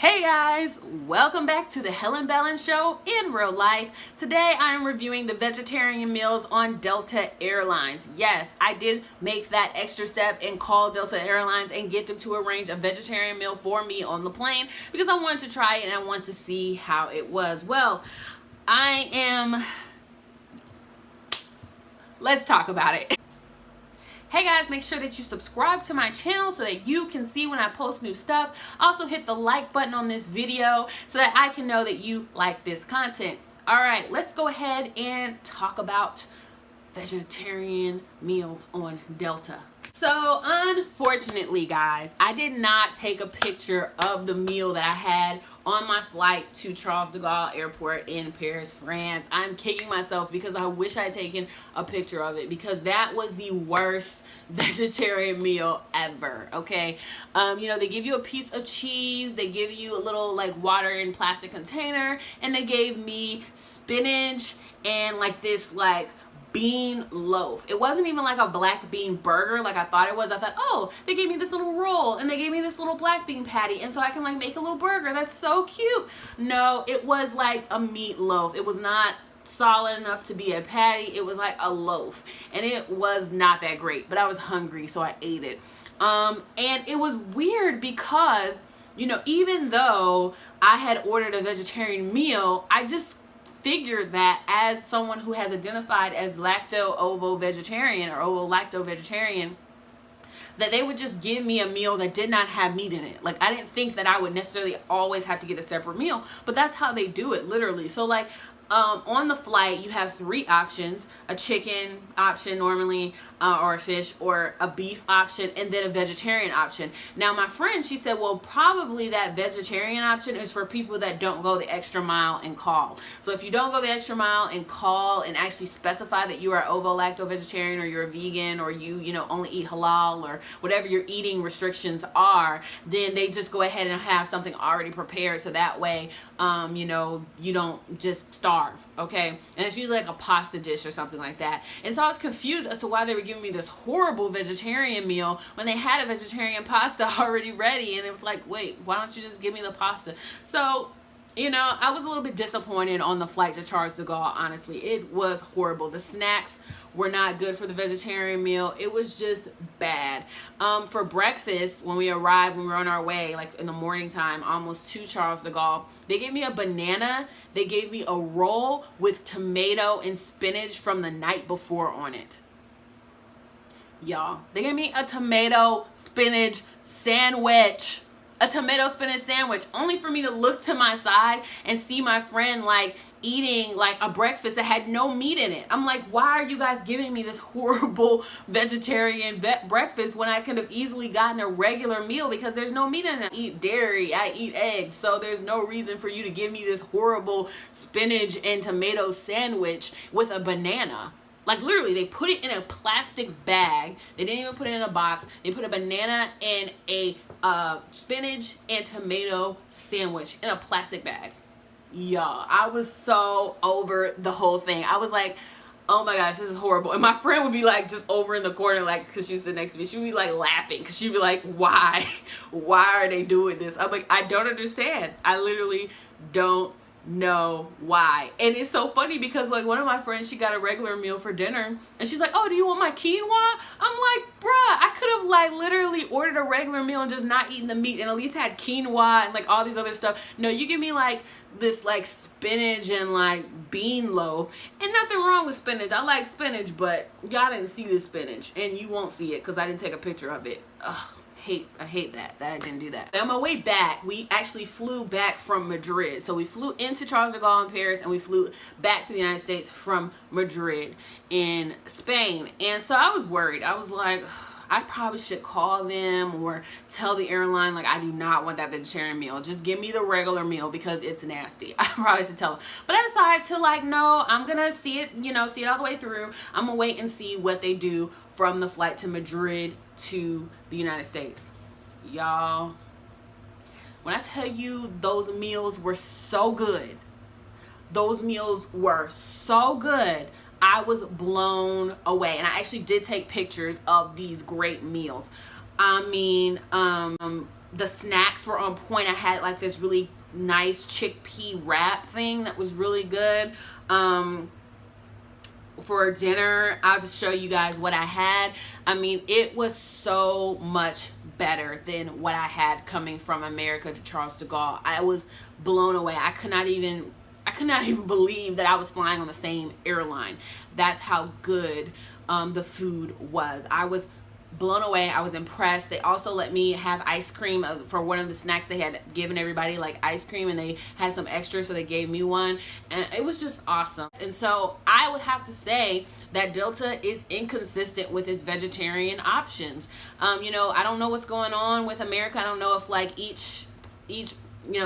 Hey guys, welcome back to the Helen Bellin Show in real life. Today I am reviewing the vegetarian meals on Delta Airlines. Yes, I did make that extra step and call Delta Airlines and get them to arrange a vegetarian meal for me on the plane because I wanted to try it and I want to see how it was. Well, let's talk about it. Hey guys, make sure that you subscribe to my channel so that you can see when I post new stuff. Also hit the like button on this video so that I can know that you like this content. All right, let's go ahead and talk about vegetarian meals on Delta. So unfortunately guys, I did not take a picture of the meal that I had on my flight to Charles de Gaulle Airport in Paris, France. I'm kicking myself because I wish I had taken a picture of it because that was the worst vegetarian meal ever, okay? You know, they give you a piece of cheese, they give you a little like water in plastic container, and they gave me spinach and like this like bean loaf. It wasn't even like a black bean burger like I thought it was. I thought, oh, they gave me this little roll and they gave me this little black bean patty and so I can like make a little burger. That's so cute. No, it was like a meat loaf. It was not solid enough to be a patty. It was like a loaf and it was not that great, but I was hungry so I ate it. And it was weird because, you know, even though I had ordered a vegetarian meal, I just figured that as someone who has identified as lacto-ovo-vegetarian or OVO-Lacto Vegetarian, that they would just give me a meal that did not have meat in it. Like, I didn't think that I would necessarily always have to get a separate meal, but that's how they do it, literally. So like, on the flight, you have three options: a chicken option normally, or a fish, or a beef option, and then a vegetarian option. Now, my friend, she said, well, probably that vegetarian option is for people that don't go the extra mile and call. So if you don't go the extra mile and call and actually specify that you are ovo-lacto vegetarian or you're a vegan or you know, only eat halal or whatever your eating restrictions are, then they just go ahead and have something already prepared so that way, you know, you don't just starve. Okay, and it's usually like a pasta dish or something like that. And so I was confused as to why they were giving me this horrible vegetarian meal when they had a vegetarian pasta already ready, and it was like, wait, why don't you just give me the pasta? So, you know, I was a little bit disappointed on the flight to Charles de Gaulle, honestly. It was horrible. The snacks were not good for the vegetarian meal. It was just bad. For breakfast, when we arrived, when we were on our way, like in the morning time, almost to Charles de Gaulle, they gave me a banana. They gave me a roll with tomato and spinach from the night before on it. Y'all, they gave me a tomato spinach sandwich. A tomato spinach sandwich, only for me to look to my side and see my friend like eating like a breakfast that had no meat in it. I'm like, why are you guys giving me this horrible vegetarian breakfast when I could have easily gotten a regular meal because there's no meat in it? I eat dairy, I eat eggs, so there's no reason for you to give me this horrible spinach and tomato sandwich with a banana. Like, literally, they put it in a plastic bag. They didn't even put it in a box. They put a banana and a spinach and tomato sandwich in a plastic bag. Y'all, I was so over the whole thing. I was like, oh my gosh, this is horrible. And my friend would be like just over in the corner, like, because she sitting next to me. She would be like laughing because she'd be like, why? Why are they doing this? I'm like, I don't understand. I literally don't know why. And it's so funny because like one of my friends, she got a regular meal for dinner and she's like, oh, do you want my quinoa? I'm like, bruh, I could have like literally ordered a regular meal and just not eaten the meat and at least had quinoa and like all these other stuff. No, you give me like this like spinach and like bean loaf, and nothing wrong with spinach. I like spinach, but y'all didn't see the spinach and you won't see it because I didn't take a picture of it. Ugh. I hate that I didn't do that. On my way back, we actually flew back from Madrid. So we flew into Charles de Gaulle in Paris and we flew back to the United States from Madrid in Spain. And so I was worried. I was like, I probably should call them or tell the airline like I do not want that vegetarian meal. Just give me the regular meal because it's nasty. I probably should tell them. But I decided to like, no, I'm gonna see it, you know, see it all the way through. I'm gonna wait and see what they do from the flight to Madrid to the United States. Y'all, when I tell you those meals were so good, those meals were so good, I was blown away. And I actually did take pictures of these great meals. I mean, The snacks were on point. I had like this really nice chickpea wrap thing that was really good. For dinner, I'll just show you guys what I had. I mean, it was so much better than what I had coming from America to Charles de Gaulle. I was blown away. I could not even believe that I was flying on the same airline. That's how good the food was. I was blown away. I was impressed. They also let me have ice cream for one of the snacks. They had given everybody like ice cream, and they had some extra, so they gave me one, and it was just awesome. And so I would have to say that Delta is inconsistent with its vegetarian options. You know, I don't know what's going on with America. I don't know if like each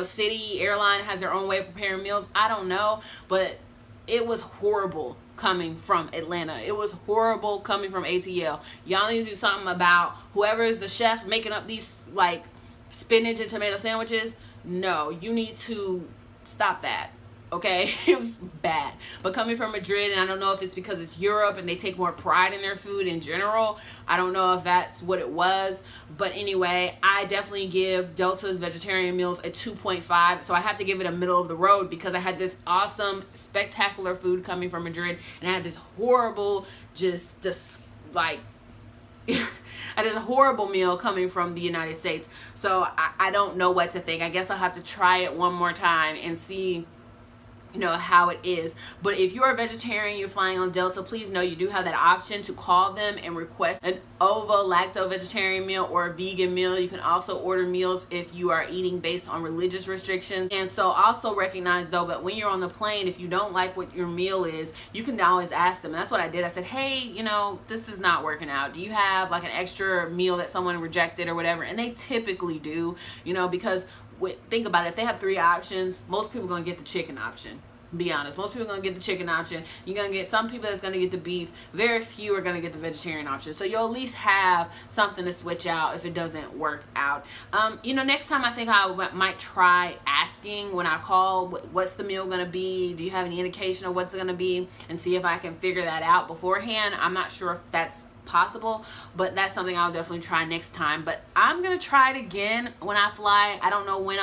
city airline has their own way of preparing meals. I don't know, but it was horrible coming from Atlanta. It was horrible coming from ATL. Y'all need to do something about whoever is the chef making up these like spinach and tomato sandwiches. No, you need to stop that. Okay, it was bad. But coming from Madrid, and I don't know if it's because it's Europe and they take more pride in their food in general. I don't know if that's what it was. But anyway, I definitely give Delta's vegetarian meals a 2.5. So I have to give it a middle of the road because I had this awesome, spectacular food coming from Madrid, and I had this horrible, I had this horrible meal coming from the United States. So I don't know what to think. I guess I'll have to try it one more time and see how it is. But if you're a vegetarian, you're flying on Delta, please know you do have that option to call them and request an OVO-Lacto Vegetarian meal or a vegan meal. You can also order meals if you are eating based on religious restrictions. And so also recognize though, but when you're on the plane, if you don't like what your meal is, you can always ask them. And that's what I did. I said, hey, this is not working out. Do you have like an extra meal that someone rejected or whatever? And they typically do, because think about it. If they have 3 options, most people are going to get the chicken option. Be honest, most people are going to get the chicken option. You're going to get some people that's going to get the beef. Very few are going to get the vegetarian option. So you'll at least have something to switch out if it doesn't work out. Next time I think I might try asking when I call, what's the meal going to be? Do you have any indication of what's going to be? And see if I can figure that out beforehand. I'm not sure if that's possible, but that's something I'll definitely try next time. But I'm gonna try it again when I fly. I don't know when